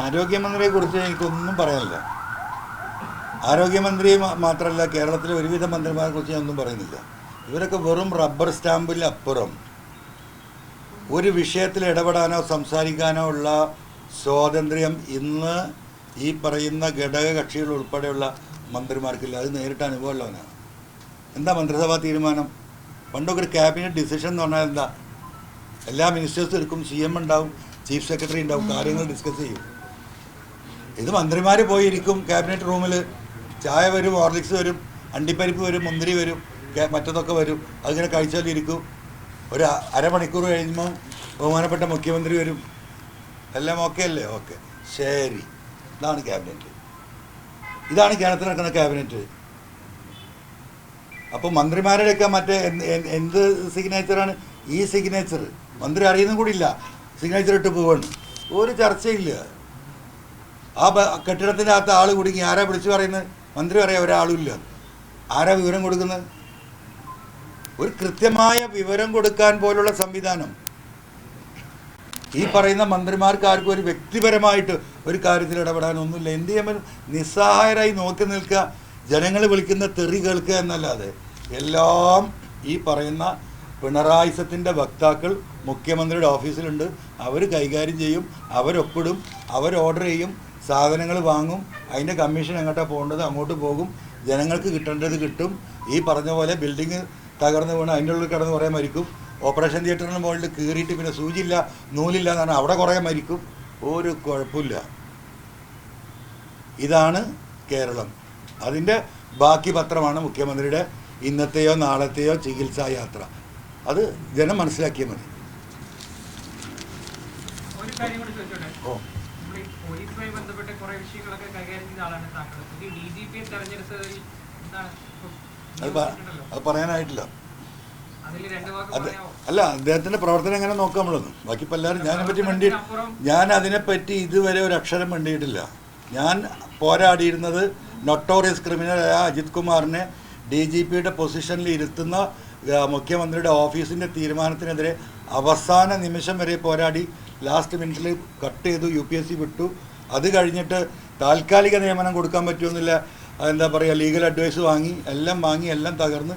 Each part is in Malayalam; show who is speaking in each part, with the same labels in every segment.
Speaker 1: ആരോഗ്യമന്ത്രിയെക്കുറിച്ച് എനിക്കൊന്നും പറയാനില്ല. ആരോഗ്യമന്ത്രി മാത്രമല്ല, കേരളത്തിലെ ഒരുവിധ മന്ത്രിമാരെ കുറിച്ച് ഞാൻ ഒന്നും പറയുന്നില്ല. ഇവരൊക്കെ വെറും റബ്ബർ സ്റ്റാമ്പിലപ്പുറം ഒരു വിഷയത്തിൽ ഇടപെടാനോ സംസാരിക്കാനോ ഉള്ള സ്വാതന്ത്ര്യം ഇന്ന് ഈ പറയുന്ന ഘടക കക്ഷികൾ ഉൾപ്പെടെയുള്ള മന്ത്രിമാർക്കില്ല. അത് നേരിട്ട് അനുഭവമുള്ളവനാണ്. എന്താ മന്ത്രിസഭാ തീരുമാനം? പണ്ടൊക്കെ ഒരു ക്യാബിനറ്റ് ഡിസിഷൻ എന്ന് പറഞ്ഞാൽ എന്താ? എല്ലാ മിനിസ്റ്റേഴ്സും എടുക്കും, CM ഉണ്ടാവും, ചീഫ് സെക്രട്ടറി ഉണ്ടാവും, കാര്യങ്ങൾ ഡിസ്കസ് ചെയ്യും. ഇത് മന്ത്രിമാർ പോയിരിക്കും ക്യാബിനറ്റ് റൂമിൽ, ചായ വരും, ഹോർലിക്സ് വരും, അണ്ടിപ്പരിപ്പ് വരും, മുന്തിരി വരും, മറ്റതൊക്കെ വരും, അതിങ്ങനെ കഴിച്ചാലിരിക്കും. ഒരു അരമണിക്കൂർ കഴിയുമ്പോൾ ബഹുമാനപ്പെട്ട മുഖ്യമന്ത്രി വരും. എല്ലാം ഓക്കെ അല്ലേ? ഓക്കെ, ശരി. ഇതാണ് ക്യാബിനറ്റ്. ഇതാണ് കേരളത്തിൽ നടക്കുന്ന ക്യാബിനറ്റ്. അപ്പോൾ മന്ത്രിമാരുടെയൊക്കെ മറ്റേ എന്ത് സിഗ്നേച്ചറാണ് ഈ സിഗ്നേച്ചർ? മന്ത്രി അറിയുന്നതും കൂടി ഇല്ല, സിഗ്നേച്ചർ ഇട്ട് പോവാണ്. ഒരു ചർച്ചയില്ല. ആ കെട്ടിടത്തിൻ്റെ അകത്ത് ആൾ കുടുങ്ങി. ആരാ വിളിച്ചു പറയുന്നത്? മന്ത്രി പറയാം ഒരാളും ഇല്ല. ആരാ വിവരം കൊടുക്കുന്നത്? ഒരു കൃത്യമായ വിവരം കൊടുക്കാൻ പോലുള്ള സംവിധാനം ഈ പറയുന്ന മന്ത്രിമാർക്ക് ആർക്കും ഒരു വ്യക്തിപരമായിട്ട് ഒരു കാര്യത്തിൽ ഇടപെടാനൊന്നുമില്ല. എന്ത് ചെയ്യാൻ? നിസ്സഹായരായി നോക്കി നിൽക്കുക, ജനങ്ങൾ വിളിക്കുന്ന തെറി കേൾക്കുക എന്നല്ലാതെ. എല്ലാം ഈ പറയുന്ന പിണറായിസത്തിൻ്റെ വക്താക്കൾ മുഖ്യമന്ത്രിയുടെ ഓഫീസിലുണ്ട്. അവർ കൈകാര്യം ചെയ്യും, അവരൊപ്പിടും, അവർ ഓർഡർ ചെയ്യും, സാധനങ്ങൾ വാങ്ങും, അതിൻ്റെ കമ്മീഷൻ എങ്ങോട്ടാണ് പോകേണ്ടത് അങ്ങോട്ട് പോകും, ജനങ്ങൾക്ക് കിട്ടേണ്ടത് കിട്ടും. ഈ പറഞ്ഞ പോലെ ബിൽഡിങ് തകർന്ന് വീണ് അതിൻ്റെ ഉള്ളിൽ കിടന്ന് കുറേ മരിക്കും. ഓപ്പറേഷൻ തിയേറ്ററിന് മുകളിൽ കീറിയിട്ട് പിന്നെ സൂചിയില്ല നൂലില്ല എന്നാണ്, അവിടെ കുറേ മരിക്കും. ഒരു കുഴപ്പമില്ല. ഇതാണ് കേരളം. അതിൻ്റെ ബാക്കി പത്രമാണ് മുഖ്യമന്ത്രിയുടെ ഇന്നത്തെയോ നാളത്തെയോ ചികിത്സാ യാത്ര. അത് ജനം മനസ്സിലാക്കിയാൽ മതി. അത് പറയാനായിട്ടില്ല. അല്ല, അദ്ദേഹത്തിൻ്റെ പ്രവർത്തനം എങ്ങനെ നോക്കാം നമ്മളൊന്ന്. ബാക്കി ഇപ്പം എല്ലാവരും ഞാൻ അതിനെപ്പറ്റി ഇതുവരെ ഒരു അക്ഷരം വേണ്ടിയിട്ടില്ല. ഞാൻ പോരാടിയിരുന്നത് നൊട്ടോറിയസ് ക്രിമിനലായ അജിത് കുമാറിനെ DGPയുടെ പൊസിഷനിൽ ഇരുത്തുന്ന മുഖ്യമന്ത്രിയുടെ ഓഫീസിൻ്റെ തീരുമാനത്തിനെതിരെ അവസാന നിമിഷം വരെ പോരാടി. ലാസ്റ്റ് മിനിറ്റിൽ കട്ട് ചെയ്തു, UPSC വിട്ടു. അത് കഴിഞ്ഞിട്ട് താൽക്കാലിക നിയമനം കൊടുക്കാൻ പറ്റുമെന്നില്ല, എന്താ പറയുക, ലീഗൽ അഡ്വൈസ് വാങ്ങി, എല്ലാം തകർന്ന്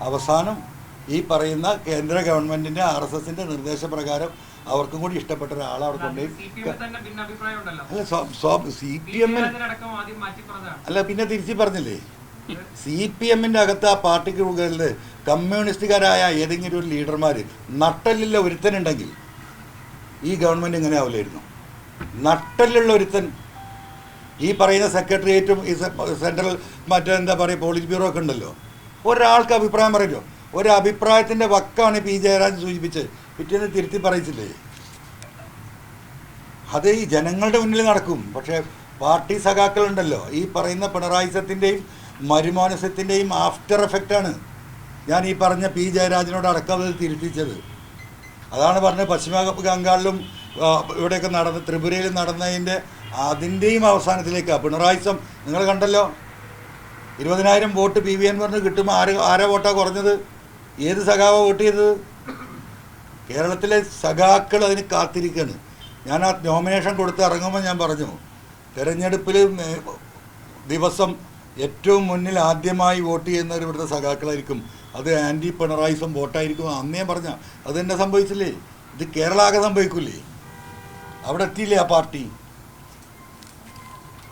Speaker 1: അവസാനം ഈ പറയുന്ന കേന്ദ്ര ഗവൺമെൻറ്റിൻ്റെ RSSൻ്റെ നിർദ്ദേശപ്രകാരം അവർക്കും കൂടി ഇഷ്ടപ്പെട്ട ഒരാളെ അവിടെ കൊണ്ടുപോയി. അല്ല, CPM അല്ല, പിന്നെ തിരിച്ച് പറഞ്ഞില്ലേ, CPMൻ്റെ അകത്ത് ആ പാർട്ടിക്ക് മുകളിൽ കമ്മ്യൂണിസ്റ്റുകാരായ ഏതെങ്കിലും ഒരു ലീഡർമാർ നട്ടലില്ല ഒരുത്തനുണ്ടെങ്കിൽ ഈ ഗവൺമെൻറ് ഇങ്ങനെ ആവില്ലായിരുന്നു. നട്ടലുള്ള ഒരുത്തൻ ഈ പറയുന്ന സെക്രട്ടേറിയറ്റും ഈ സെൻട്രൽ മറ്റെന്താ പറയുക പോളിറ്റ് ബ്യൂറോ ഒക്കെ ഉണ്ടല്ലോ. ഒരാൾക്ക് അഭിപ്രായം പറയല്ലോ. ഒരഭിപ്രായത്തിൻ്റെ വക്കാണ് P. ജയരാജൻ സൂചിപ്പിച്ച് പിറ്റേന്ന് തിരുത്തി പറയിച്ചില്ലേ. അത് ഈ ജനങ്ങളുടെ മുന്നിൽ നടക്കും. പക്ഷേ പാർട്ടി സഖാക്കളുണ്ടല്ലോ, ഈ പറയുന്ന പിണറായിസത്തിൻ്റെയും മരുമോനസത്തിൻ്റെയും ആഫ്റ്റർ എഫക്റ്റാണ് ഞാൻ ഈ പറഞ്ഞ P. ജയരാജനോട് അടക്കം അത് തിരുത്തിച്ചത്. അതാണ് പറഞ്ഞത്. പശ്ചിമ ബംഗാളിലും ഇവിടെയൊക്കെ നടന്ന, ത്രിപുരയിലും നടന്നതിൻ്റെ അതിൻ്റെയും അവസാനത്തിലേക്കാണ് പിണറായിസം. നിങ്ങൾ കണ്ടല്ലോ, 20,000 വോട്ട് PV അൻവറിന് കിട്ടുമ്പോൾ ആരാ വോട്ടാണ് കുറഞ്ഞത്? ഏത് സഖാവ വോട്ട് ചെയ്തത്? കേരളത്തിലെ സഖാക്കൾ അതിന് കാത്തിരിക്കുകയാണ്. ഞാൻ ആ നോമിനേഷൻ കൊടുത്ത് ഇറങ്ങുമ്പോൾ ഞാൻ പറഞ്ഞു, തെരഞ്ഞെടുപ്പിൽ ദിവസം ഏറ്റവും മുന്നിൽ ആദ്യമായി വോട്ട് ചെയ്യുന്നവർ ഇവിടുത്തെ സഖാക്കളായിരിക്കും. അത് ആൻറ്റി പിണറായിസം വോട്ടായിരിക്കും. അന്നേ പറഞ്ഞ അത് തന്നെ സംഭവിച്ചില്ലേ? ഇത് കേരള ആകെ സംഭവിക്കില്ലേ? അവിടെ എത്തിയില്ലേ ആ പാർട്ടി?